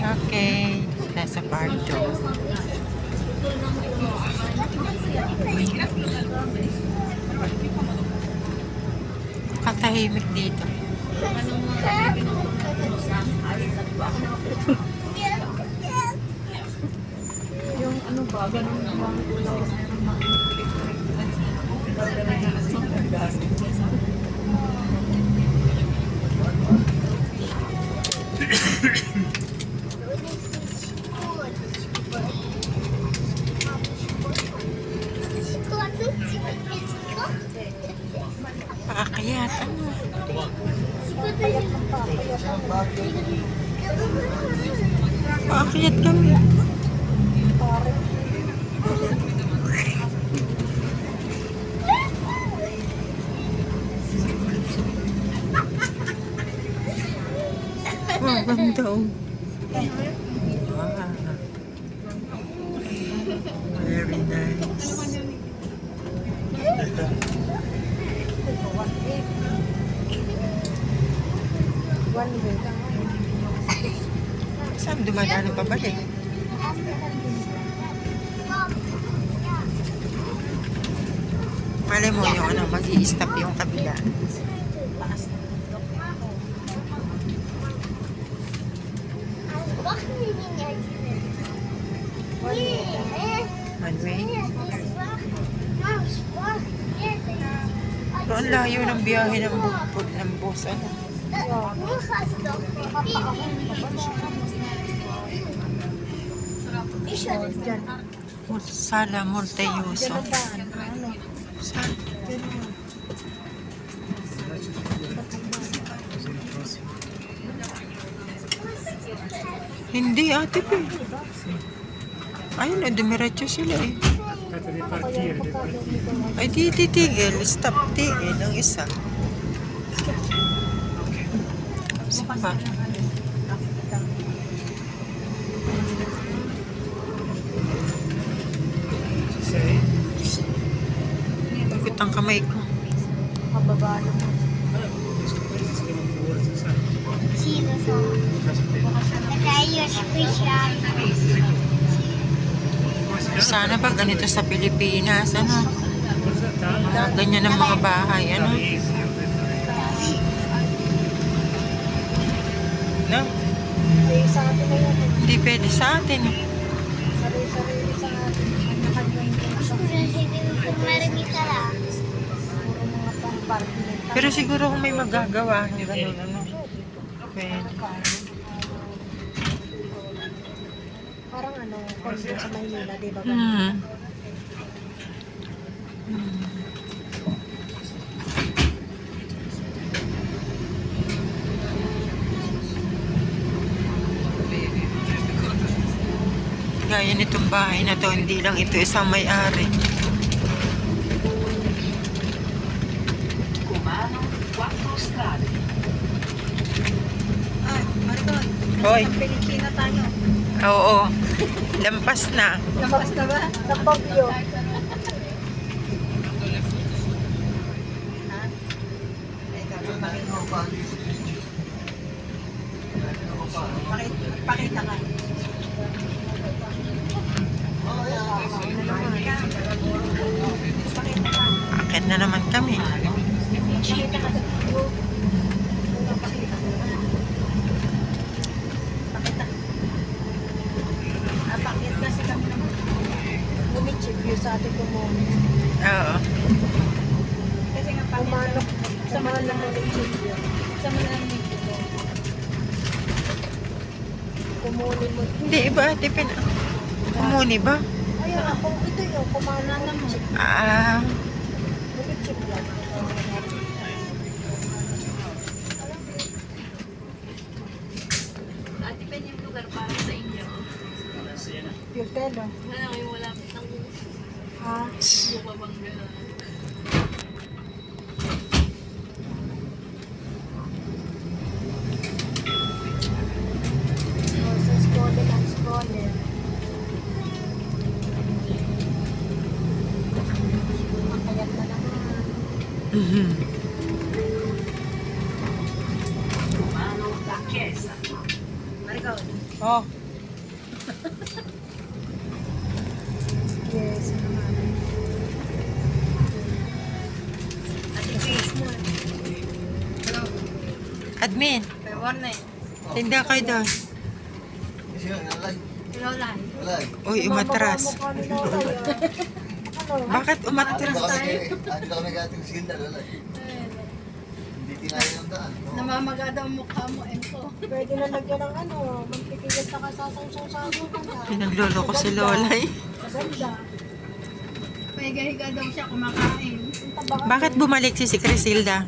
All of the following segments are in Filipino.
Okay, nasa kwarto. Katahimik dito. Yung ano ba, ganun naman. Paakyat. Paakyat kami. Oh, ganda oh. Wow. Very nice. One way. Saan dumadaan pa ba eh? Malay mo yung ano, mag-i-stop yung kabila. One way. Pero ang layo ng biyahe ng bukod ng bus. Ano? Sala multi-uso. Saan? Hindi ate pe. Ayun na, dumiretso sila eh. Ay di titigil. Stop, tigil ang isa. Saan ba? Bakit ang kamay ko? Mababa naman. Sana ba ganito sa Pilipinas, ano? Ganyan ang mga bahay, ano? No? Ay, sa atin na yan. Hindi pwede sa atin. Sarili-sarili sa atin. Kanya-kanya mga pang-parking. Pero siguro kung may magagawa ng ganun, ano? Pwede. Parang ano, kondo sa Maynila, di ba? Gaya nitong bahay na to, hindi lang ito isang may-ari. Hoy. Pilipina tayo. Oo. Lampas na. Labas na ba? Sa Baguio. Pakita ka. Akit na naman kami. Pakita ka. Pakit kasi kami naman. Bumitsip view sa ating kumumi. Oo. Kasi nga pumanok. Sa mga lang bumitsip view. Sa mga lang bumitsip view. Kumuni mo. Hindi, iba ate Kumuni ba? Ayun ako, ito yung kumana naman. Ah. Bumitsip lang. Ate Pen yung lugar para sa inyo. Yung telo. Wala na kayo malapit ng Ha? bumabang gano'n. Sa scholar ang scholar. Makayat na naman. Oh, Yes, naman. Ate Grace mo. Hello. admin. Pero one eh. Tinda kayo doon. Hello, Lai. Uy, umatras. Bakit umatras? Namamaga daw ang mukha mo, Enko. Pwede na lagyan ng ano, mantikigas na kasasawsaw-saw ka na. Pinaglolo ko si Lolay. Maganda. Pahiga-higa daw siya kumakain. Bakit bumalik si Crisilda?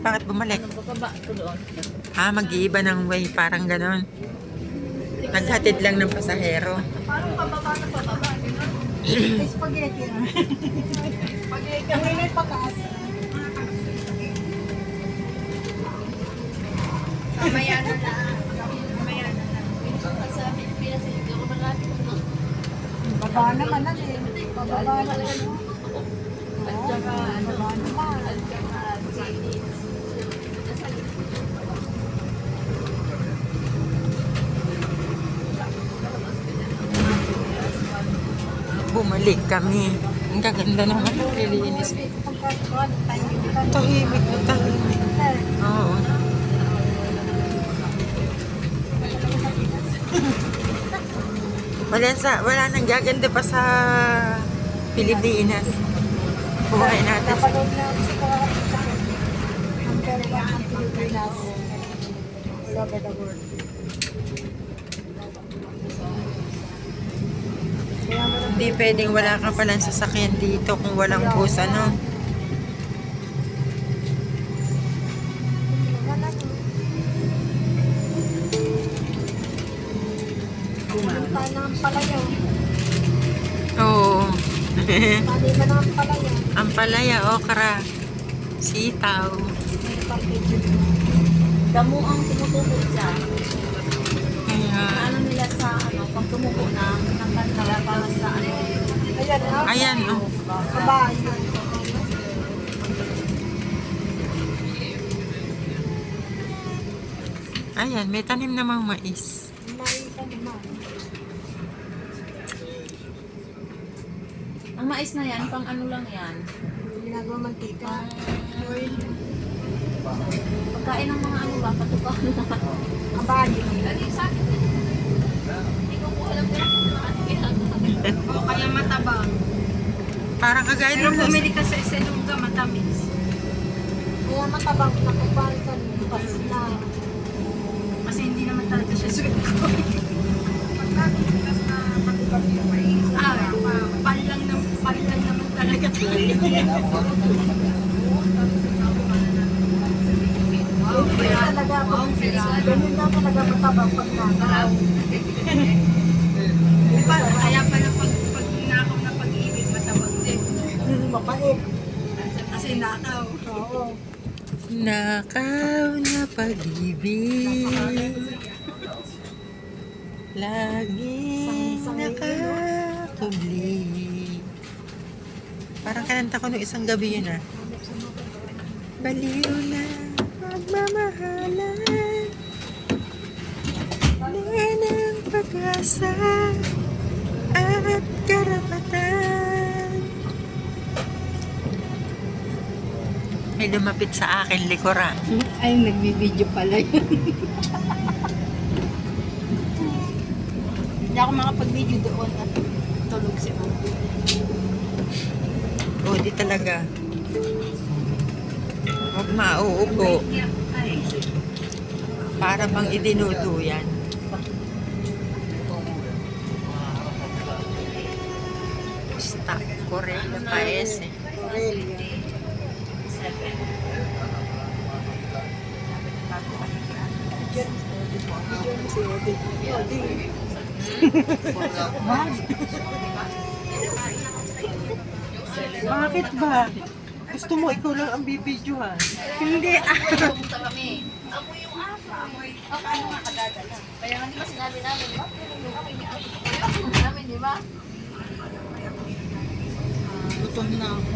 Bakit bumalik? Bababa ko doon. Mag-iiba ng way, parang ganon. Naghatid lang ng pasahero. Parang pababa na pababa. May spaghetti na. Spaghetti. Ang may pagkaas. Mamaya na na. Mamaya na na. Sa Pilipinas, hindi ko malapit ko. Baba naman na eh. Bababa na eh. At saka, ano, Baba naman. at saka, Bumalik kami. Ang gaganda naman. Lilinis. Pagkakon, Tahimik na tahimik. Oo. Wala nang gaganda pa sa Pilipinas. Buhay natin. Napanood na ako sa kakapit ang dalawa ng Pilipinas. All over the world. Kaya mo Hindi pwedeng wala ka palang sasakyan dito kung walang bus, ano? Pumunta na ang palayo. Oo. Kanina na ang palayo. Ang palaya, okra, sitaw. damo ang tumutubo siya. Kaya, Ano nila sa, ano, pag tumubo na, nakantala para sa, ano, Ayan, ah. ayan, oh. Kabahay. Ayan, may tanim namang mais. May isa naman. ang mais na yan, pang ano lang yan. Ginagawa mantika. Oil. Pagkain ng mga ano ba, patukan na. Kabahay. Ano sa akin? Hindi ko po alam na ano ginagawa. O kaya matabang. Parang kagaya Pero nung bumili ka sa Eselunga, matamis. Kaya matabang nakupal sa lupas na. Kasi hindi naman talaga siya sweet ko. Pagkatigas na matibag yung mais. Pal lang naman talaga tayo. Kaya talaga ako. Ganun daw talaga matabang pag nakaw. Kaya pala pag nakaw na pag-ibig matabang din. Mapait. Kasi nakaw. Oo. nakaw na pag-ibig. Laging nakakubli. Parang kananta ko nung isang gabi yun, ah. Baliw na magmamahalan. Ng pag-asa at karapatan. May lumapit sa akin likuran. Ay, nagbibideo pala yun. Hindi ako makapag-video doon at tulog si Mama. O, di talaga. Huwag mauupo. Para bang idinuduyan. Stop. Correo pa ese. Bakit ba? Gusto mo ikaw lang ang bibidyohan? Hindi. Pumunta kami. Ako yung aso. Ako ano nga kadadala. Kaya nga di ba sinabi namin, ba? Yung ako yung aso. Sinabi namin, di ba? Gutom na ako.